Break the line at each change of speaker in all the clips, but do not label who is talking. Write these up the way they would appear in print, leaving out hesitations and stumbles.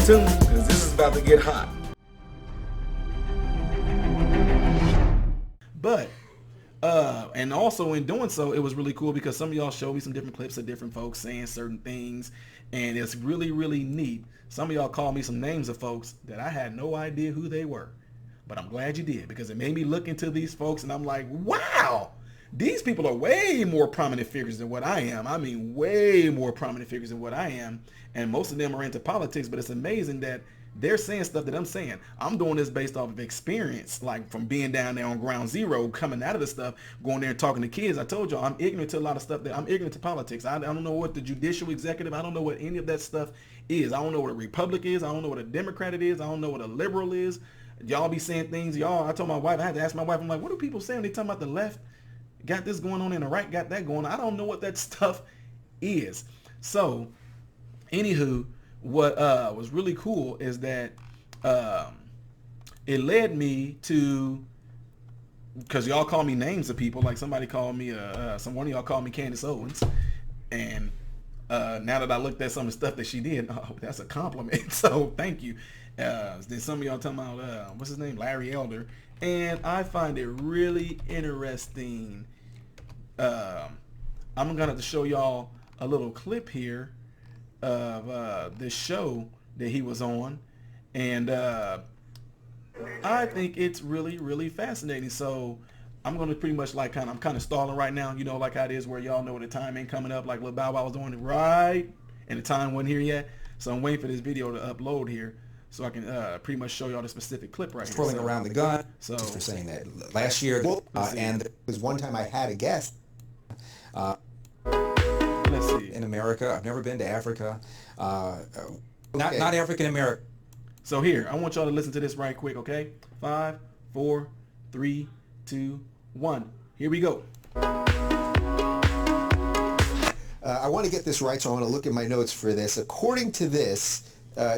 tuned because this is about to get hot. But, and also in doing so, it was really cool because some of y'all showed me some different clips of different folks saying certain things, and it's really, really neat. Some of y'all called me some names of folks that I had no idea who they were. But I'm glad you did, because it made me look into these folks, and I'm like, wow, these people are way more prominent figures than what I am. I mean, way more prominent figures than what I am. And most of them are into politics, but it's amazing that they're saying stuff that I'm saying. I'm doing this based off of experience, like from being down there on ground zero, coming out of the stuff, going there and talking to kids. I told y'all I'm ignorant to a lot of stuff. That I'm ignorant to politics. I don't know what the judicial executive, I don't know what any of that stuff is. I don't know what a Republic is. I don't know what a Democrat it is. I don't know what a liberal is. Y'all be saying things, y'all. I told my wife, I had to ask my wife, I'm like, what do people say when they talking about the left got this going on and the right got that going on? I don't know what that stuff is. So, anywho, what was really cool is that it led me to, because y'all call me names of people, like somebody called me, one of y'all called me Candace Owens, and now that I looked at some of the stuff that she did, oh, that's a compliment. So thank you. Then some of y'all talking about what's his name, Larry Elder, and I find it really interesting. I'm gonna have to show y'all a little clip here of this show that he was on, and I think it's really, really fascinating. So I'm gonna pretty much like I'm kind of stalling right now, you know, like how it is where y'all know the time ain't coming up, like Lil Bow Wow was doing it right, and the time wasn't here yet. So I'm waiting for this video to upload here, so I can pretty much show y'all the specific clip right here.
Twirling around the gun,
so
just for saying that last year, and there was one time I had a guest.
Let's see.
In America, I've never been to Africa. Not African American.
So here, I want y'all to listen to this right quick, okay? 5, 4, 3, 2, 1. Here we go.
I want to get this right, so I want to look at my notes for this. According to this,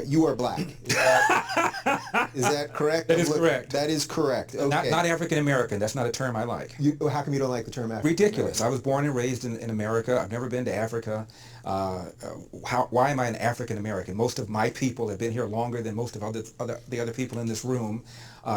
you are black. Is that correct?
That is correct.
That is correct. Okay.
Not African American. That's not a term I like.
How come you don't like the term African?
Ridiculous. I was born and raised in America. I've never been to Africa. Why am I an African American? Most of my people have been here longer than most of the other people in this room.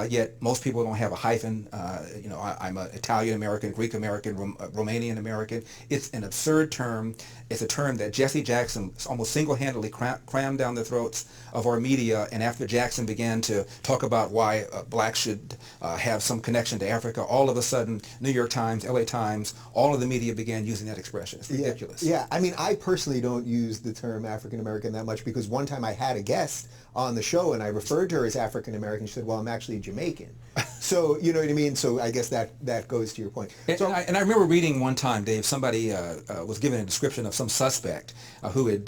Yet most people don't have a hyphen. I'm an Italian American, Greek American, Romanian American. It's an absurd term. It's a term that Jesse Jackson almost single-handedly crammed down the throats of our media. And after Jackson began to talk about why blacks should have some connection to Africa, all of a sudden, New York Times, LA Times, all of the media began using that expression. It's ridiculous.
Yeah, I mean, I personally don't use the term African American that much, because one time I had a guest on the show and I referred to her as African American. She said, well, I'm actually Jamaican. So, you know what I mean? So I guess that goes to your point.
And I remember reading one time, Dave, somebody was given a description of some suspect who had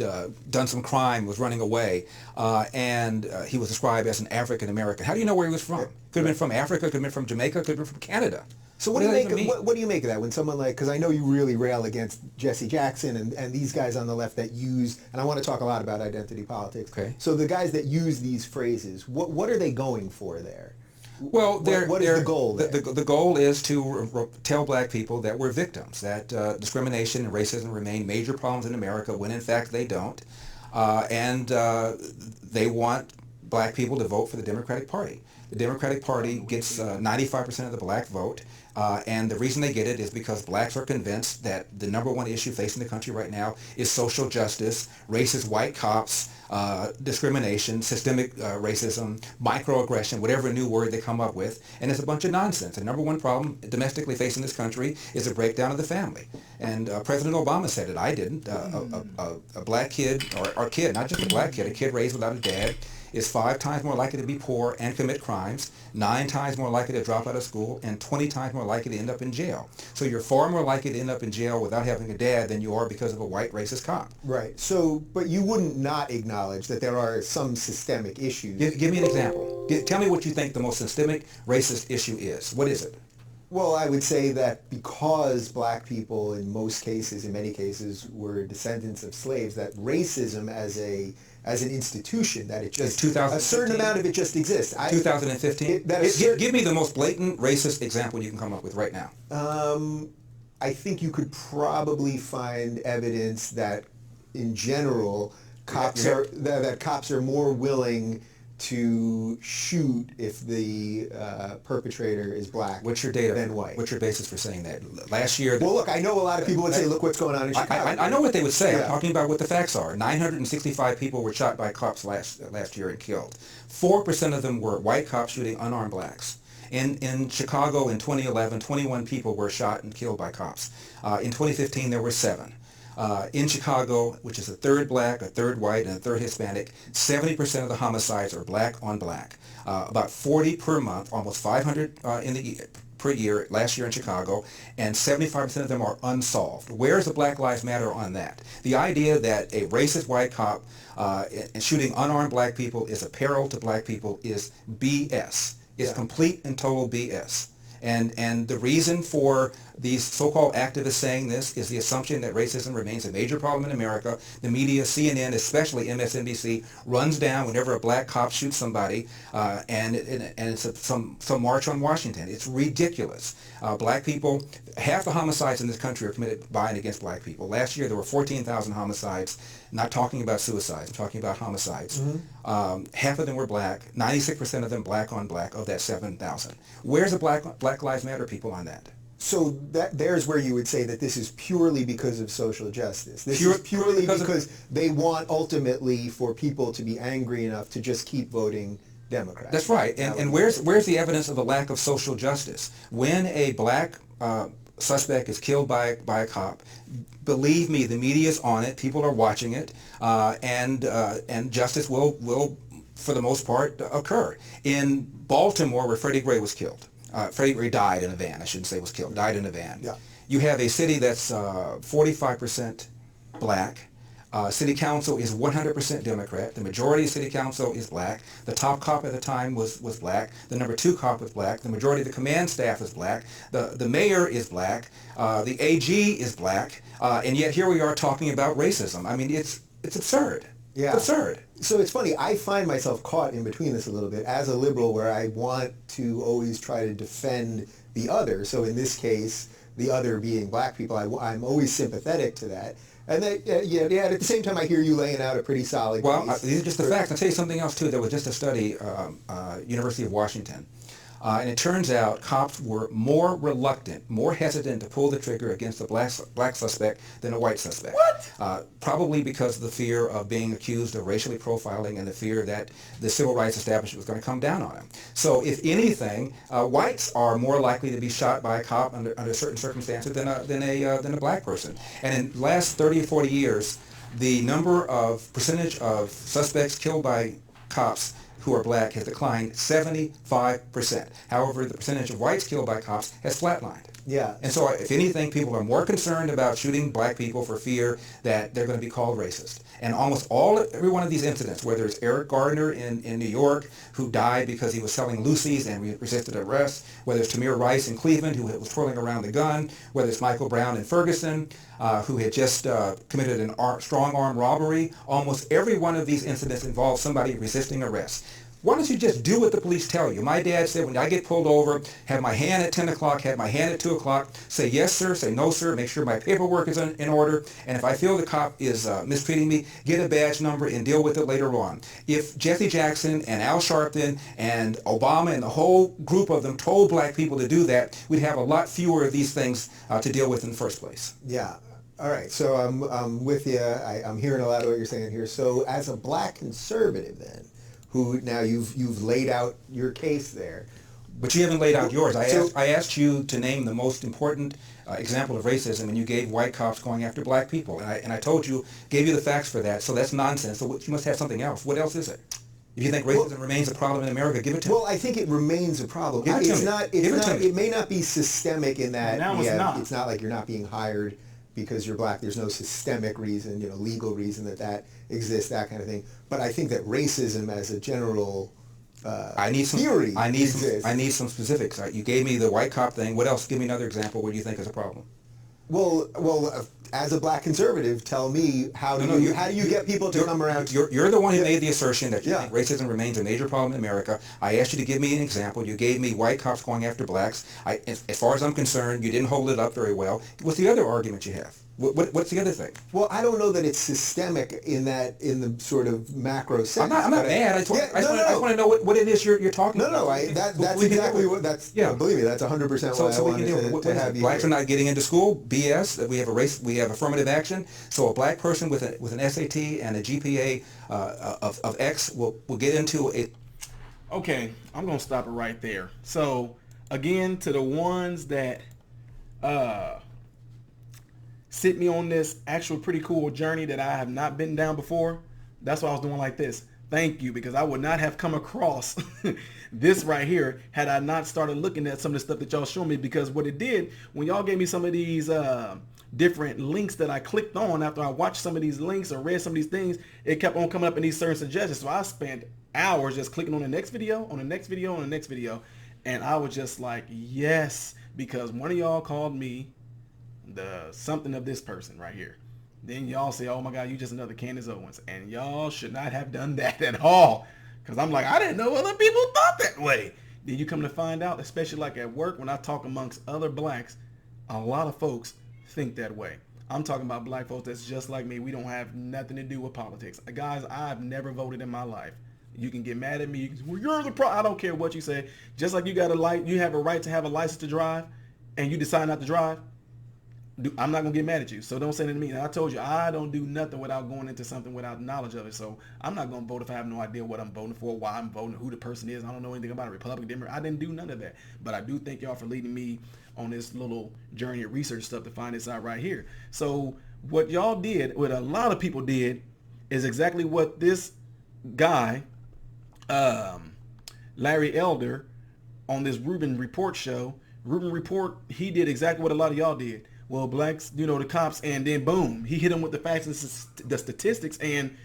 done some crime, was running away, and he was described as an African American. How do you know where he was from? Could have been from Africa, could have been from Jamaica, could have been from Canada.
So what do you make of that when someone like, because I know you really rail against Jesse Jackson and these guys on the left that use, and I want to talk a lot about identity politics.
Okay.
So the guys that use these phrases, what are they going for there?
Well,
what is the goal there?
The goal is to tell black people that we're victims, that discrimination and racism remain major problems in America when in fact they don't. And they want black people to vote for the Democratic Party. The Democratic Party gets 95% of the black vote. And the reason they get it is because blacks are convinced that the number one issue facing the country right now is social justice, racist white cops, discrimination, systemic racism, microaggression, whatever new word they come up with. And it's a bunch of nonsense. The number one problem domestically facing this country is a breakdown of the family. And President Obama said it. I didn't. A black kid, or kid, not just a black kid, a kid raised without a dad, is 5 times more likely to be poor and commit crimes, 9 times more likely to drop out of school, and 20 times more likely to end up in jail. So you're far more likely to end up in jail without having a dad than you are because of a white racist cop.
Right. So, but you wouldn't not acknowledge that there are some systemic issues.
Give me an example. Tell me what you think the most systemic racist issue is. What is it?
Well, I would say that because black people in many cases, were descendants of slaves, that racism as an institution, that it just, a certain amount of it just exists.
2015? Give me the most blatant racist example you can come up with right now.
I think you could probably find evidence that, in general, cops are more willing to shoot if the perpetrator is black
What's your data?
than white.
What's your basis for saying that? Last year...
Well, look, I know a lot of people would say, look what's going on in Chicago.
I know what they would say.
Yeah.
I'm talking about what the facts are. 965 people were shot by cops last year and killed. 4% of them were white cops shooting unarmed blacks. In Chicago in 2011, 21 people were shot and killed by cops. In 2015, there were 7. In Chicago, which is a third black, a third white, and a third Hispanic, 70% of the homicides are black on black. About 40 per month, almost 500 per year last year in Chicago, and 75% of them are unsolved. Where's the Black Lives Matter on that? The idea that a racist white cop shooting unarmed black people is a peril to black people is BS. It's complete and total BS. And the reason for these so-called activists saying this is the assumption that racism remains a major problem in America. The media, CNN, especially MSNBC, runs down whenever a black cop shoots somebody, and it's some march on Washington. It's ridiculous. Black people, half the homicides in this country are committed by and against black people. Last year there were 14,000 homicides. I'm not talking about suicides. I'm talking about homicides. Mm-hmm. Half of them were black. 96% of them black on black of that 7,000. Where's the Black Lives Matter people on that?
So there's where you would say that this is purely because of social justice. This is purely because they want ultimately for people to be angry enough to just keep voting Democrat.
That's right. And where's the evidence of the lack of social justice? When a black suspect is killed by a cop, believe me, the media is on it. People are watching it, and justice will, for the most part, occur. In Baltimore, where Freddie Gray was killed, Freddie Gray died in a van. I shouldn't say was killed. Died in a van.
Yeah.
You have a city that's 45% black. City council is 100% Democrat. The majority of city council is black. The top cop at the time was black. The number 2 cop was black. The majority of the command staff is black. The mayor is black. The AG is black. And yet here we are talking about racism. I mean, it's absurd.
Yeah.
It's absurd.
So it's funny, I find myself caught in between this a little bit as a liberal where I want to always try to defend the other. So in this case, the other being black people, I'm always sympathetic to that. And at the same time, I hear you laying out a pretty solid case.
These are just the facts. I'll tell you something else, too. There was just a study, University of Washington. And it turns out cops were more reluctant, more hesitant to pull the trigger against a black suspect than a white suspect.
What?
Probably because of the fear of being accused of racially profiling and the fear that the civil rights establishment was going to come down on them. So if anything, whites are more likely to be shot by a cop under certain circumstances than a black person. And in the last 30 or 40 years, the percentage of suspects killed by cops who are black has declined 75%. However, the percentage of whites killed by cops has flatlined.
Yeah.
And so if anything, people are more concerned about shooting black people for fear that they're going to be called racist. And every one of these incidents, whether it's Eric Gardner in New York, who died because he was selling Lucy's and resisted arrest, whether it's Tamir Rice in Cleveland, who was twirling around the gun, whether it's Michael Brown in Ferguson, who had just committed a strong arm robbery, almost every one of these incidents involves somebody resisting arrest. Why don't you just do what the police tell you? My dad said when I get pulled over, have my hand at 10 o'clock, have my hand at 2 o'clock, say yes sir, say no sir, make sure my paperwork is in order, and if I feel the cop is mistreating me, get a badge number and deal with it later on. If Jesse Jackson and Al Sharpton and Obama and the whole group of them told black people to do that, we'd have a lot fewer of these things to deal with in the first place.
Yeah. All right. So I'm with you. I'm hearing a lot of what you're saying here. So as a black conservative then, who now you've laid out your case there.
But you haven't laid out yours. I asked you to name the most important example of racism, and you gave white cops going after black people. And I told you, gave you the facts for that, so that's nonsense. So you must have something else. What else is it? If you think racism remains a problem in America, give it to me.
Well, I think it remains a problem.
Give it to me.
It may not be systemic in that
it's
not like you're not being hired because you're black. There's no systemic reason, legal reason that exists, that kind of thing. But I think that racism as a general theory exists.
I need some specifics. You gave me the white cop thing. What else? Give me another example where you think is a problem.
Well, as a black conservative, tell me how do you get people to come around?
You're the one who made the assertion that you think racism remains a major problem in America. I asked you to give me an example. You gave me white cops going after blacks. As far as I'm concerned, you didn't hold it up very well. What's the other argument you have? What's the other thing?
Well, I don't know that it's systemic in the sort of macro sense.
I'm not mad. I just want to know what it is you're talking about.
That's exactly what that's.
Yeah.
Believe me, that's 100% why I wanted to have you.
Blacks
here.
are not getting into school. BS. We have affirmative action. So a black person with an SAT and a GPA of X will get into a.
Okay, I'm gonna stop it right there. So again, to the ones that sit me on this actual pretty cool journey that I have not been down before, that's why I was doing like this. Thank you, because I would not have come across this right here had I not started looking at some of the stuff that y'all showed me, because what it did, when y'all gave me some of these different links that I clicked on after I watched some of these links or read some of these things, it kept on coming up in these certain suggestions. So I spent hours just clicking on the next video, on the next video, on the next video, and I was just like, yes, because one of y'all called me the something of this person right here. Then y'all say, oh my God, you just another Candace Owens. And y'all should not have done that at all. Because I'm like, I didn't know other people thought that way. Then you come to find out, especially like at work, when I talk amongst other blacks, a lot of folks think that way. I'm talking about black folks that's just like me. We don't have nothing to do with politics. Guys, I've never voted in my life. You can get mad at me. You can say, well, you're the I don't care what you say. Just like you have a right to have a license to drive, and you decide not to drive. I'm not going to get mad at you. So don't say anything to me. And I told you, I don't do nothing without going into something without knowledge of it. So I'm not going to vote if I have no idea what I'm voting for, why I'm voting, who the person is. I don't know anything about a Republican, Democrat. I didn't do none of that. But I do thank y'all for leading me on this little journey of research stuff to find this out right here. So what y'all did, what a lot of people did, is exactly what this guy, Larry Elder, on this Rubin Report show, Rubin Report, he did exactly what a lot of y'all did. Well, blacks, the cops, and then boom, he hit him with the facts and the statistics, and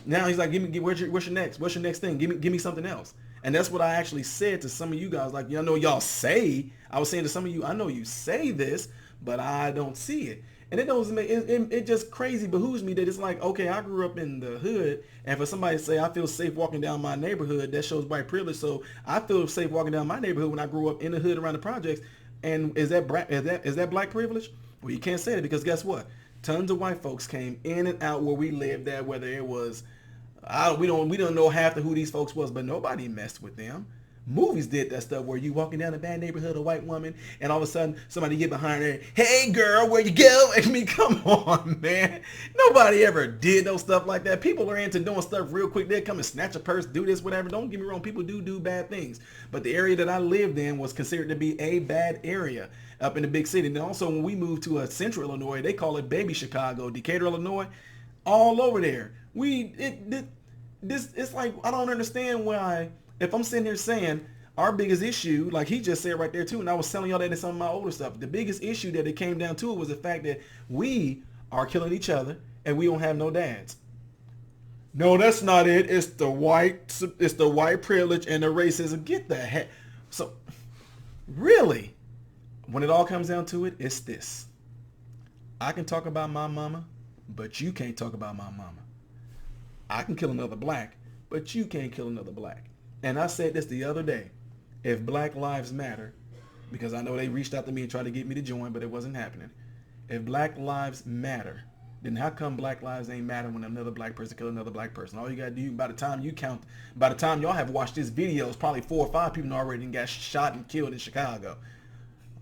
now he's like, what's your next thing? Give me something else. And that's what I actually said to some of you guys. Like, y'all say, I was saying to some of you, I know you say this, but I don't see it. And it doesn't make it just crazy behooves me that it's like, okay, I grew up in the hood, and for somebody to say I feel safe walking down my neighborhood, that shows white privilege. So I feel safe walking down my neighborhood when I grew up in the hood around the projects. And is that black privilege? Well, you can't say that, because guess what? Tons of white folks came in and out where we lived at, whether it was, we don't know half who these folks was, but nobody messed with them. Movies did that stuff where you walking down a bad neighborhood, a white woman, and all of a sudden somebody get behind her, hey girl, where you go? I mean, come on, man. Nobody ever did no stuff like that. People are into doing stuff real quick. They come and snatch a purse, do this, whatever. Don't get me wrong, people do bad things. But the area that I lived in was considered to be a bad area up in the big city. And also when we moved to central Illinois, they call it baby Chicago, Decatur, Illinois, all over there. It's like, I don't understand why. If I'm sitting here saying our biggest issue, like he just said right there too, and I was telling y'all that in some of my older stuff, the biggest issue that it came down to was the fact that we are killing each other and we don't have no dads. No, that's not it. It's the white privilege and the racism. Get the heck. So really, when it all comes down to it, it's this. I can talk about my mama, but you can't talk about my mama. I can kill another black, but you can't kill another black. And I said this the other day, if Black Lives Matter, because I know they reached out to me and tried to get me to join, but it wasn't happening. If Black Lives Matter, then how come Black Lives ain't matter when another black person kills another black person? All you got to do, by the time y'all have watched this video, it's probably 4 or 5 people already got shot and killed in Chicago.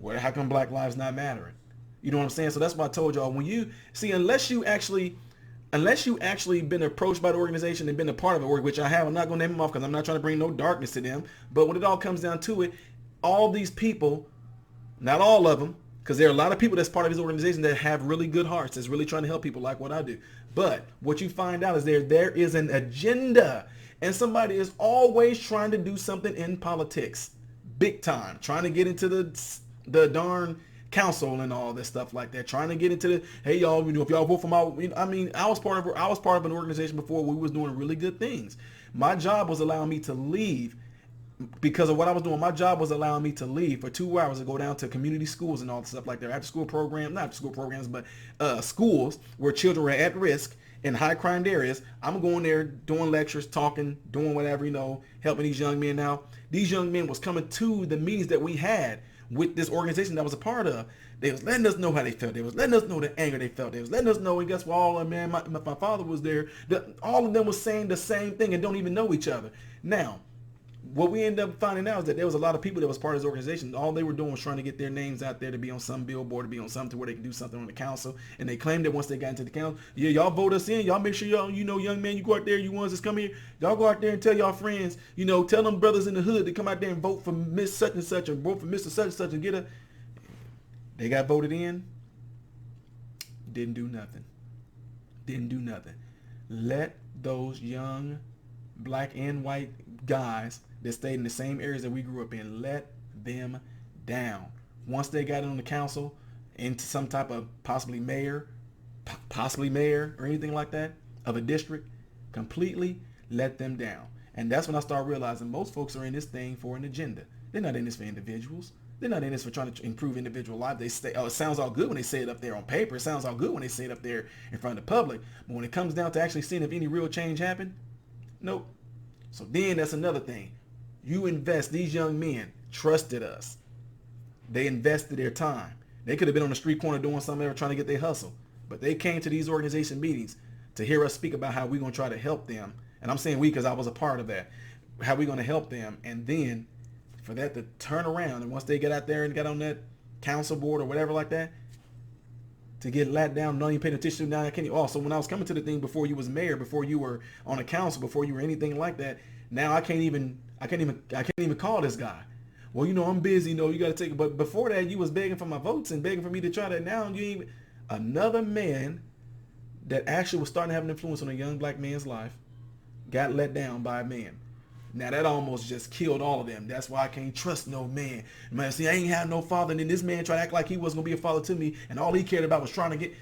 Well, how come Black Lives not mattering? You know what I'm saying? So that's why I told y'all, when you see, unless you actually been approached by the organization and been a part of it, which I have, I'm not going to name them off because I'm not trying to bring no darkness to them. But when it all comes down to it, all these people, not all of them, because there are a lot of people that's part of his organization that have really good hearts, that's really trying to help people like what I do. But what you find out is there is an agenda, and somebody is always trying to do something in politics, big time, trying to get into the darn council and all this stuff like that, trying to get into the, hey y'all, if y'all vote for my, I mean, I was part of an organization before we was doing really good things. My job was allowing me to leave because of what I was doing. My job was allowing me to leave for 2 hours to go down to community schools and all the stuff like that, after school programs, not after school programs, but schools where children were at risk in high crime areas. I'm going there doing lectures, talking, doing whatever, helping these young men out. These young men was coming to the meetings that we had with this organization that I was a part of. They was letting us know how they felt. They was letting us know the anger they felt. They was letting us know, and guess what? All of them, man, my father was there. All of them was saying the same thing and don't even know each other. Now, what we end up finding out is that there was a lot of people that was part of this organization. All they were doing was trying to get their names out there to be on some billboard, to be on something where they can do something on the council. And they claimed that once they got into the council, yeah, y'all vote us in. Y'all make sure y'all, young man, you go out there, you ones that's come here, y'all go out there and tell y'all friends, tell them brothers in the hood to come out there and vote for Miss such and such, or vote for Mr. such and such and get a. They got voted in. Didn't do nothing. Didn't do nothing. Let those young black and white guys that stayed in the same areas that we grew up in, let them down. Once they got on the council, into some type of possibly mayor or anything like that of a district, completely let them down. And that's when I started realizing most folks are in this thing for an agenda. They're not in this for individuals. They're not in this for trying to improve individual life. They say, it sounds all good when they say it up there on paper. It sounds all good when they say it up there in front of the public. But when it comes down to actually seeing if any real change happened, nope. So then that's another thing. You invest, these young men trusted us. They invested their time. They could have been on the street corner doing something, they were trying to get their hustle. But they came to these organization meetings to hear us speak about how we're going to try to help them. And I'm saying we because I was a part of that. How we're going to help them. And then for that to turn around, and once they get out there and get on that council board or whatever like that, to get let down, not even paying attention to. Now I can't. Also, when I was coming to the thing before you was mayor, before you were on a council, before you were anything like that, now I can't even call this guy. Well, I'm busy. You got to take it. But before that, you was begging for my votes and begging for me to try that. Now you even another man that actually was starting to have an influence on a young black man's life got let down by a man. Now that almost just killed all of them. That's why I can't trust no man. Man, see, I ain't had no father, and then this man tried to act like he wasn't gonna be a father to me, and all he cared about was trying to get.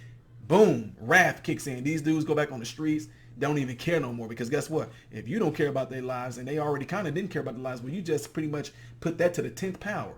Boom, wrath kicks in. These dudes go back on the streets, don't even care no more, because guess what? If you don't care about their lives, and they already kind of didn't care about their lives, well, you just pretty much put that to the 10th power.